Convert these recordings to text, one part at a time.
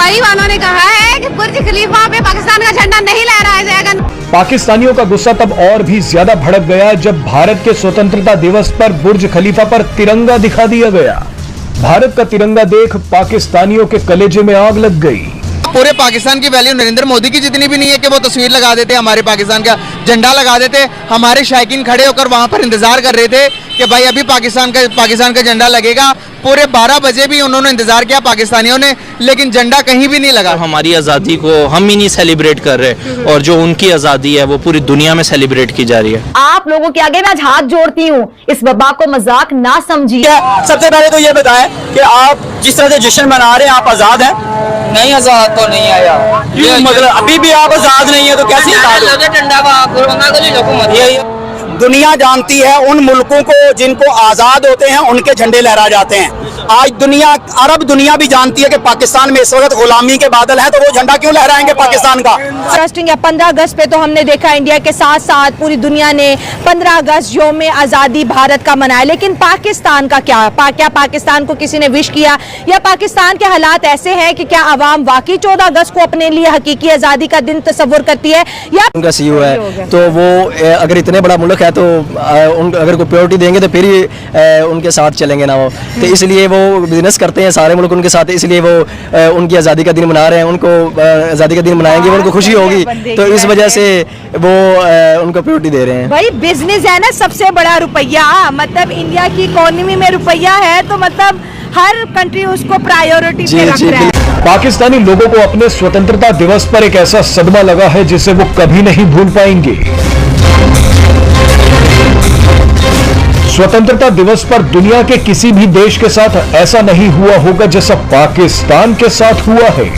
Dubai वालों ने कहा है कि बुर्ज खलीफा पे पाकिस्तान का झंडा नहीं लहराया जाएगा। पाकिस्तानियों का गुस्सा तब और भी ज्यादा भड़क गया जब भारत के स्वतंत्रता दिवस पर बुर्ज खलीफा पर तिरंगा दिखा दिया गया। भारत का तिरंगा देख पाकिस्तानियों के कलेजे में आग लग गई। पूरे पाकिस्तान की वैल्यू नरेंद्र मोदी की जितनी भी नहीं है कि वो तस्वीर लगा देते, हमारे पाकिस्तान का झंडा लगा देते। हमारे शायकीन खड़े होकर वहां पर इंतजार कर रहे थे कि भाई अभी पाकिस्तान का झंडा लगेगा। पूरे 12 बजे भी उन्होंने इंतजार किया पाकिस्तानियों ने, लेकिन झंडा कहीं भी नहीं लगा। हमारी आज़ादी को हम ही नहीं सेलिब्रेट कर रहे और जो उनकी आज़ादी है वो पूरी दुनिया में सेलिब्रेट की जा रही है। आप लोगों के आगे मैं आज हाथ जोड़ती हूँ, इस वबा को मजाक ना समझिए। सबसे पहले तो ये बताएं कि आप जिस तरह से जश्न मना रहे हैं, आप आजाद हैं? नहीं, आजाद तो नहीं आया। मतलब अभी भी आप आजाद नहीं है तो कैसे दुनिया जानती है उन मुल्कों को जिनको आजाद होते हैं उनके झंडे लहरा जाते हैं। आज दुनिया, अरब दुनिया भी जानती है कि पाकिस्तान में इस वक्त गुलामी के बादल हैं, तो वो झंडा क्यों लहराएंगे पाकिस्तान का? 15 अगस्त पे तो हमने देखा इंडिया के साथ साथ पूरी दुनिया ने 15 अगस्त यौम आज़ादी भारत का मनाया, लेकिन पाकिस्तान का क्या? क्या पाकिस्तान को किसी ने विश किया, या पाकिस्तान के हालात ऐसे हैं कि क्या आवाम वाकई 14 अगस्त को अपने लिए हकीकी आज़ादी का दिन तस्वुर करती है? या उनका सीईओ है तो वो अगर इतने बड़ा मुल्क है तो अगर कोई प्रायोरिटी देंगे तो फिर ही उनके साथ चलेंगे ना वो। तो इसलिए वो बिजनेस करते हैं सारे मुल्क उनके साथ, इसलिए वो उनकी आज़ादी का दिन मना रहे हैं। उनको आज़ादी का दिन मनाएंगे, उनको खुशी होगी, तो इस वजह से वो उनको प्रायोरिटी दे रहे हैं। भाई बिजनेस है ना सबसे बड़ा रुपया, मतलब इंडिया की इकोनॉमी में रुपया है तो मतलब हर कंट्री उसको प्रायोरिटी पे रख रहा है। पाकिस्तानी लोगों को अपने स्वतंत्रता दिवस पर एक ऐसा सदमा लगा है जिसे वो कभी नहीं भूल पाएंगे। स्वतंत्रता दिवस पर दुनिया के किसी भी देश के साथ ऐसा नहीं हुआ होगा जैसा पाकिस्तान के साथ हुआ है।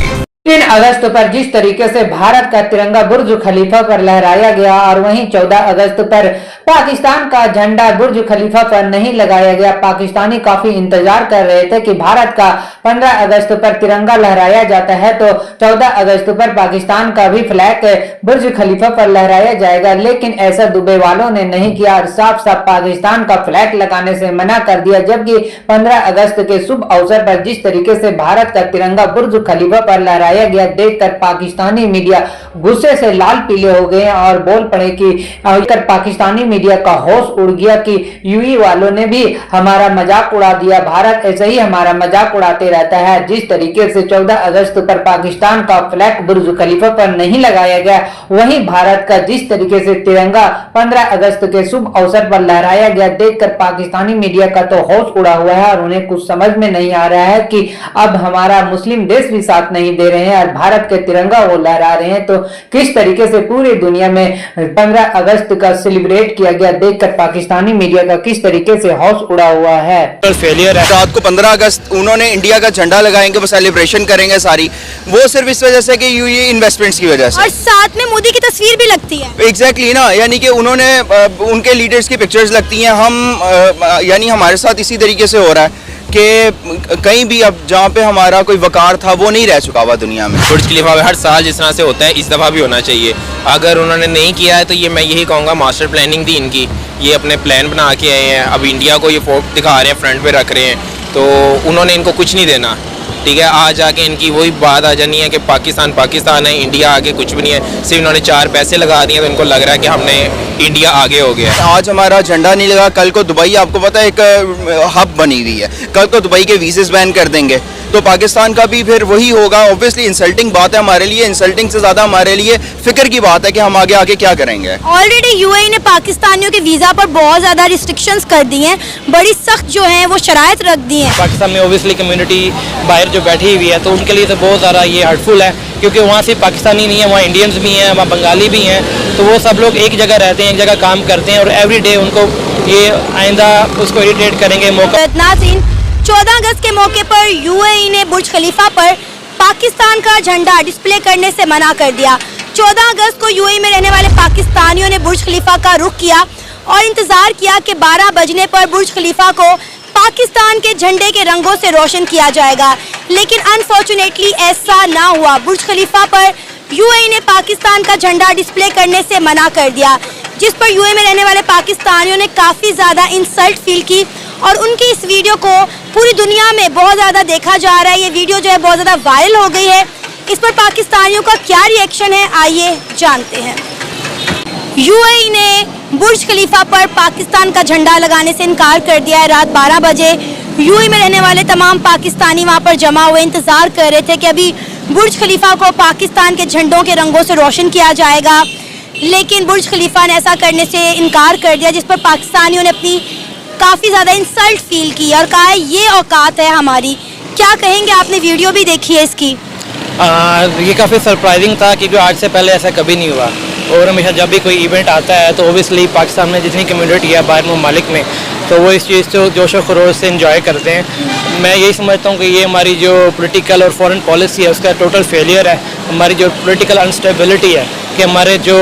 3 अगस्त पर जिस तरीके से भारत का तिरंगा बुर्ज खलीफा पर लहराया गया और वहीं 14 अगस्त पर पाकिस्तान का झंडा बुर्ज खलीफा पर नहीं लगाया गया, पाकिस्तानी काफी इंतजार कर रहे थे कि भारत का 15 अगस्त पर तिरंगा लहराया जाता है तो 14 अगस्त पर पाकिस्तान का भी फ्लैग बुर्ज खलीफा पर लहराया जाएगा, लेकिन ऐसा दुबई वालों ने नहीं किया और साफ साफ पाकिस्तान का फ्लैग लगाने से मना कर दिया। जबकि 15 अगस्त के शुभ अवसर पर जिस तरीके से भारत का तिरंगा बुर्ज खलीफा पर लहराया गया, देखकर पाकिस्तानी मीडिया गुस्से से लाल पीले हो गए और बोल पड़े कि पाकिस्तानी मीडिया का होश उड़ गया कि यूएई वालों ने भी हमारा मजाक उड़ा दिया, भारत ऐसे ही हमारा मजाक उड़ाते रहता है। जिस तरीके से 14 अगस्त पर पाकिस्तान का फ्लैग बुर्ज खलीफा पर नहीं लगाया गया, वहीं भारत का जिस तरीके से तिरंगा 15 अगस्त के शुभ अवसर पर लहराया गया, देखकर पाकिस्तानी मीडिया का तो होश उड़ा हुआ है और उन्हें कुछ समझ में नहीं आ रहा है कि अब हमारा मुस्लिम देश भी साथ नहीं दे रहे हैं और भारत के तिरंगा वो लहरा रहे हैं। तो किस तरीके से पूरी दुनिया में 15 अगस्त का सेलिब्रेट किया गया, देखकर पाकिस्तानी मीडिया का किस तरीके से हौस उड़ा हुआ है। फेलियर है। रात को 15 अगस्त उन्होंने इंडिया का झंडा लगाएंगे, वो सेलिब्रेशन करेंगे सारी, वो सिर्फ इस वजह से कि यूएई इन्वेस्टमेंट्स की वजह से, और साथ में मोदी की तस्वीर भी लगती है। एग्जैक्टली ना, यानी कि उन्होंने उनके लीडर्स की पिक्चर्स लगती हैं। हम यानी हमारे साथ इसी तरीके से हो रहा है कि कहीं भी अब जहाँ पे हमारा कोई वकार था वो नहीं रह चुका हुआ दुनिया में। बुर्ज खलीफा हर साल जिस तरह से होता है इस दफ़ा भी होना चाहिए। अगर उन्होंने नहीं किया है तो ये मैं यही कहूँगा मास्टर प्लानिंग थी इनकी, ये अपने प्लान बना के आए हैं, अब इंडिया को ये फोर्ट दिखा रहे हैं, फ्रंट पे रख रहे हैं, तो उन्होंने इनको कुछ नहीं देना। ठीक है, आज आके इनकी वही बात आ जानी है कि पाकिस्तान पाकिस्तान है, इंडिया आगे कुछ भी नहीं है, सिर्फ इन्होंने 4 पैसे लगा दिए तो इनको लग रहा है कि हमने इंडिया आगे हो गया। आज हमारा झंडा नहीं लगा, कल को दुबई, आपको पता है एक हब बनी हुई है, कल को दुबई के वीज़े बैन कर देंगे तो पाकिस्तान का भी फिर वही होगा। ऑब्वियसली इंसल्टिंग बात है हमारे लिए, इंसल्टिंग से ज़्यादा हमारे लिए फिक्र की बात है कि हम आगे आगे क्या करेंगे। ऑलरेडी यूएई ने पाकिस्तानियों के वीजा पर बहुत ज्यादा रिस्ट्रिक्शंस कर दी हैं, बड़ी सख्त जो हैं वो शराइत रख दी हैं। पाकिस्तान में ओबियसली कम्युनिटी बाहर जो बैठी हुई है तो उनके लिए तो बहुत ज़्यादा ये हर्टफुल है, क्योंकि वहाँ सिर्फ पाकिस्तानी नहीं है, वहाँ इंडियंस भी हैं, वहाँ बंगाली भी हैं, तो वो सब लोग एक जगह रहते हैं, एक जगह काम करते हैं और एवरी डे उनको ये आइंदा उसको इरिटेट करेंगे मौका। 14 अगस्त के मौके पर यूएई ने बुर्ज खलीफा पर पाकिस्तान का झंडा डिस्प्ले करने से मना कर दिया। 14 अगस्त को यूएई में रहने वाले पाकिस्तानियों ने बुर्ज खलीफा का रुख किया और इंतजार किया कि 12 बजने पर बुर्ज खलीफा को पाकिस्तान के झंडे के रंगों से रोशन किया जाएगा, लेकिन अनफॉर्चुनेटली ऐसा ना हुआ। बुर्ज खलीफा पर यूएई ने पाकिस्तान का झंडा डिस्प्ले करने से मना कर दिया, जिस पर यूएई में रहने वाले पाकिस्तानियों ने काफ़ी ज़्यादा इंसल्ट फील की और उनकी इस वीडियो को पूरी दुनिया में बहुत ज़्यादा देखा जा रहा है। ये वीडियो जो है बहुत ज़्यादा वायरल हो गई है। इस पर पाकिस्तानियों का क्या रिएक्शन है, आइए जानते हैं। यूएई ने बुर्ज खलीफा पर पाकिस्तान का झंडा लगाने से इनकार कर दिया है। रात 12 बजे यूएई में रहने वाले तमाम पाकिस्तानी वहां पर जमा हुए इंतजार कर रहे थे कि अभी बुर्ज खलीफा को पाकिस्तान के झंडों के रंगों से रोशन किया जाएगा, लेकिन बुर्ज खलीफा ने ऐसा करने से इनकार कर दिया, जिस पर पाकिस्तानियों ने अपनी काफ़ी ज़्यादा इंसल्ट फील की और कहा है ये औकात है हमारी। क्या कहेंगे, आपने वीडियो भी देखी है इसकी? ये काफ़ी सरप्राइजिंग था क्योंकि आज से पहले ऐसा कभी नहीं हुआ और हमेशा जब भी कोई इवेंट आता है तो ओबियसली पाकिस्तान में जितनी कम्युनिटी है बाहर ममालिक में, तो वो इस चीज़ को जोश और खरोश से इंजॉय करते हैं। मैं यही समझता हूँ कि ये हमारी जो पॉलिटिकल और फॉरेन पॉलिसी है उसका टोटल फेलियर है। हमारी जो पॉलिटिकल अनस्टेबिलिटी है कि हमारे जो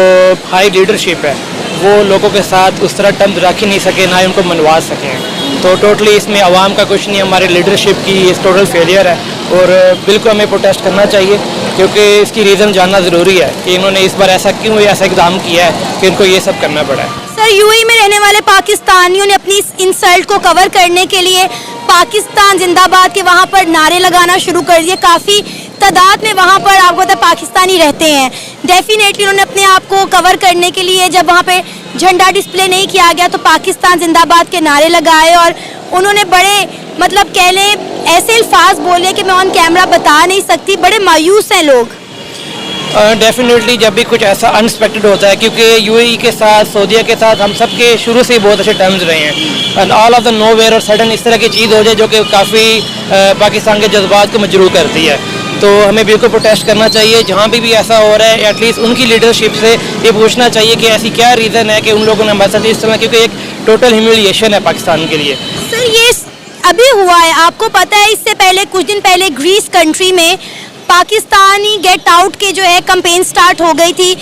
हाई लीडरशिप है वो लोगों के साथ उस तरह टर्म्स रख ही नहीं सके, ना ही उनको मनवा सकें। तो टोटली इसमें आवाम का कुछ नहीं, हमारे लीडरशिप की इस टोटल फेलियर है और बिल्कुल हमें प्रोटेस्ट करना चाहिए क्योंकि इसकी रीज़न जानना ज़रूरी है कि इन्होंने इस बार ऐसा क्यों ऐसा इक़दाम किया है कि इनको ये सब करना पड़ा है। सर, यूएई में रहने वाले पाकिस्तानियों ने अपनी इस इंसल्ट को कवर करने के लिए पाकिस्तान जिंदाबाद के वहाँ पर नारे लगाना शुरू कर दिए। काफ़ी तादाद में वहाँ पर आपको पता पाकिस्तानी रहते हैं। डेफिनेटली उन्होंने अपने आप को कवर करने के लिए जब वहाँ पे झंडा डिस्प्ले नहीं किया गया तो पाकिस्तान जिंदाबाद के नारे लगाए और उन्होंने बड़े मतलब कह लें ऐसे अल्फाज बोले कि मैं ऑन कैमरा बता नहीं सकती, बड़े मायूस हैं लोग। डेफिनेटली जब भी कुछ ऐसा अनएक्सपेक्टेड होता है, क्योंकि यूएई के साथ सऊदीया के साथ हम सब के शुरू से ही बहुत अच्छे टर्म्स रहे हैं and all of the nowhere और सडन इस तरह की चीज़ हो जाए जो कि काफ़ी पाकिस्तान के जज्बात को मजरूह करती है, तो हमें बिल्कुल प्रोटेस्ट करना चाहिए। जहाँ भी ऐसा हो रहा है एटलीस्ट उनकी लीडरशिप से ये पूछना चाहिए कि ऐसी क्या रीज़न है कि उन लोगों ने हमारे साथ इस तरह, क्योंकि एक टोटल ह्यूमिलिएशन है पाकिस्तान के लिए। सर, ये अभी हुआ है, आपको पता है इससे पहले कुछ दिन पहले ग्रीस कंट्री में पाकिस्तानी गेट आउट के जो है कैंपेन स्टार्ट हो गई थी।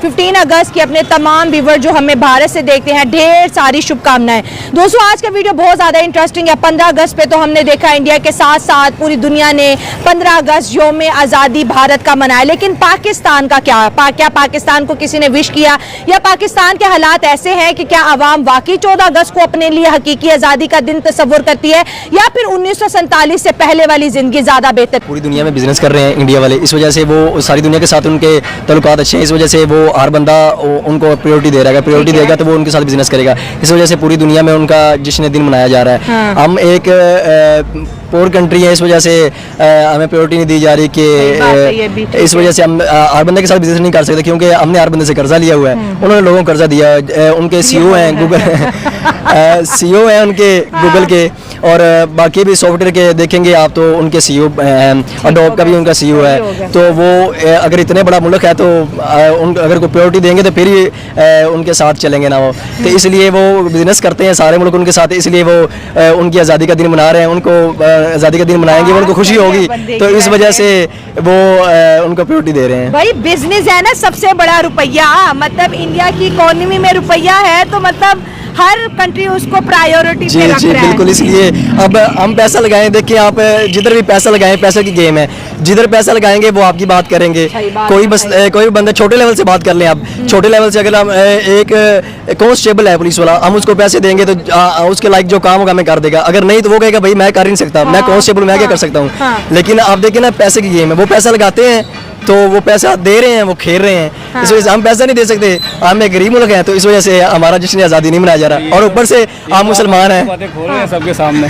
15 अगस्त की अपने तमाम व्यूवर जो हमें भारत से देखते हैं ढेर सारी शुभकामनाएं। दोस्तों, आज का वीडियो बहुत ज़्यादा इंटरेस्टिंग है। 15 अगस्त पे तो हमने देखा इंडिया के साथ साथ पूरी दुनिया ने 15 अगस्त यौम आज़ादी भारत का मनाया, लेकिन पाकिस्तान का क्या? क्या पाकिस्तान को किसी ने विश किया या पाकिस्तान के हालात ऐसे हैं कि क्या आवाम वाकई 14 अगस्त को अपने लिए हकीकी आज़ादी का दिन तस्वुर करती है या फिर 1947 से पहले वाली ज़िंदगी ज़्यादा बेहतर? पूरी दुनिया में बिजनेस कर रहे हैं इंडिया वाले, इस वजह से वो सारी दुनिया के साथ उनके तल्लुकात अच्छे हैं, इस वजह से वो हर बंदा उनको प्रायोरिटी दे रहा है, प्रायोरिटी देगा तो वो उनके साथ बिजनेस करेगा। इस वजह से पूरी दुनिया में उनका जश्न दिन मनाया जा रहा है। हाँ। हम एक पोर कंट्री है, इस वजह से हमें प्रायोरिटी नहीं दी जा रही कि इस वजह से हम हर बंदे के साथ बिजनेस नहीं कर सकते क्योंकि हमने हर बंदे से कर्जा लिया हुआ है। उन्होंने लोगों को कर्जा दिया, उनके सीईओ हैं गूगल सीईओ हैं उनके गूगल के, और बाकी भी सॉफ्टवेयर के देखेंगे आप तो उनके सीईओ हैं, अडोब का भी उनका सीईओ है। तो वो अगर इतने बड़ा मुल्क है तो अगर कोई प्रायोरिटी देंगे तो फिर ही उनके साथ चलेंगे ना वो, तो इसलिए वो बिजनेस करते हैं सारे मुल्क उनके साथ, इसलिए वो उनकी आज़ादी का दिन मना रहे हैं। उनको आज़ादी का दिन मनाएंगे, उनको खुशी होगी, तो इस वजह से वो उनको प्रायोरिटी दे रहे हैं। भाई बिजनेस है ना सबसे बड़ा रुपया, मतलब इंडिया की इकोनॉमी में रुपया है तो मतलब हर कंट्री उसको प्रायोरिटी पे रख रहा है। बिल्कुल, इसलिए अब हम पैसा लगाएं, देखिए आप जिधर भी पैसा लगाएं, पैसे की गेम है, जिधर पैसा लगाएंगे वो आपकी बात करेंगे। कोई बंदा छोटे लेवल से बात कर लें आप, छोटे लेवल से अगर हम एक कांस्टेबल है पुलिस वाला, हम उसको पैसे देंगे तो उसके लाइक जो काम होगा मैं कर देगा, अगर नहीं तो वो कहेगा भाई मैं कर ही नहीं सकता, मैं कांस्टेबल मैं क्या कर सकता हूँ। लेकिन आप देखिए ना पैसे की गेम है, वो पैसा लगाते हैं तो वो पैसा दे रहे हैं, वो खेल रहे हैं। इस वजह से हम पैसा नहीं दे सकते, हम एक गरीब मुल्क हैं, तो इस वजह से हमारा जश्न आज़ादी नहीं मनाया जा रहा, और ऊपर से हम मुसलमान हैं, बातें खोल रहे हैं सबके सामने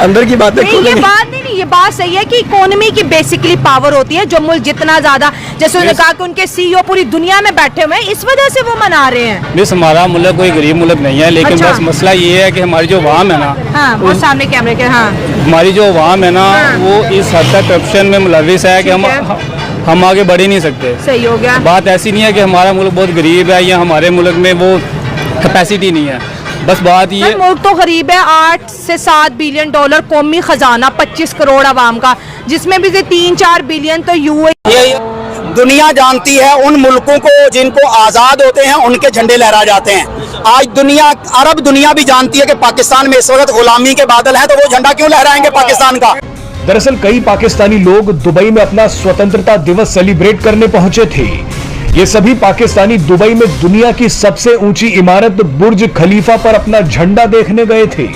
अंदर की बातें खोल रहे हैं। ये बात सही है कि इकोनॉमी की बेसिकली पावर होती है, जो मुल्क जितना ज्यादा, जैसे उन्होंने कहा कि उनके सीईओ पूरी दुनिया में बैठे हुए हैं, इस वजह से वो मना रहे हैं। बस हमारा मुल्क कोई गरीब मुल्क नहीं है, लेकिन बस मसला ये है कि हमारी जो अवाम है ना, हाँ, सामने कैमरे के, हाँ, हमारी जो अवाम है ना, वो इस हद तक करप्शन में मुलविस है कि हम आगे बढ़ ही नहीं सकते। सही हो गया। बात ऐसी नहीं है कि हमारा मुल्क बहुत गरीब है या हमारे मुल्क में वो कैपेसिटी नहीं है, बस बात ये मुल्क तो गरीब है, 8 से 7 बिलियन डॉलर कौमी खजाना, 25 करोड़ आवाम का, जिसमें भी से 3-4 बिलियन तो यूएई। दुनिया जानती है उन मुल्कों को जिनको आज़ाद होते हैं उनके झंडे लहरा जाते हैं। आज दुनिया, अरब दुनिया भी जानती है कि पाकिस्तान में इस वक्त गुलामी के बादल हैं, तो वो झंडा क्यों लहराएंगे पाकिस्तान का। दरअसल कई पाकिस्तानी लोग दुबई में अपना स्वतंत्रता दिवस सेलिब्रेट करने पहुंचे थे। ये सभी पाकिस्तानी दुबई में दुनिया की सबसे ऊंची इमारत बुर्ज खलीफा पर अपना झंडा देखने गए थे।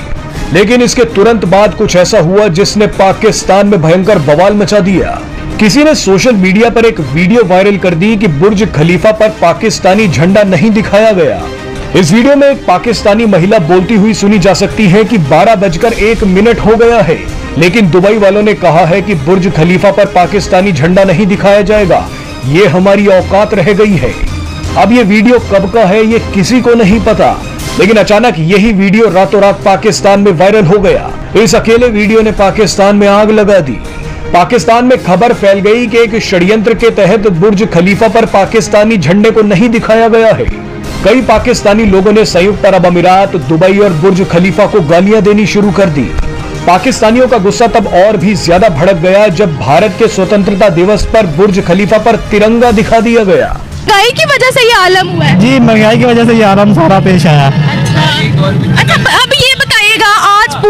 लेकिन इसके तुरंत बाद कुछ ऐसा हुआ जिसने पाकिस्तान में भयंकर बवाल मचा दिया। किसी ने सोशल मीडिया पर एक वीडियो वायरल कर दी कि बुर्ज खलीफा पर पाकिस्तानी झंडा नहीं दिखाया गया। इस वीडियो में एक पाकिस्तानी महिला बोलती हुई सुनी जा सकती है कि 12:01 हो गया है, लेकिन दुबई वालों ने कहा है कि बुर्ज खलीफा पर पाकिस्तानी झंडा नहीं दिखाया जाएगा, ये हमारी औकात रह गई है। अब ये वीडियो कब का है ये किसी को नहीं पता, लेकिन अचानक यही वीडियो रातों रात पाकिस्तान में वायरल हो गया। इस अकेले वीडियो ने पाकिस्तान में आग लगा दी। पाकिस्तान में खबर फैल गई कि एक षड्यंत्र के तहत बुर्ज खलीफा पर पाकिस्तानी झंडे को नहीं दिखाया गया है। कई पाकिस्तानी लोगों ने संयुक्त अरब अमीरात, दुबई और बुर्ज खलीफा को गालियां देनी शुरू कर दी। पाकिस्तानियों का गुस्सा तब और भी ज्यादा भड़क गया जब भारत के स्वतंत्रता दिवस पर बुर्ज खलीफा पर तिरंगा दिखा दिया गया। महंगाई की वजह से ये आलम हुआ है। जी, महंगाई की वजह से ये आलम सारा पेश आया। अच्छा, अब ये बताइएगा आज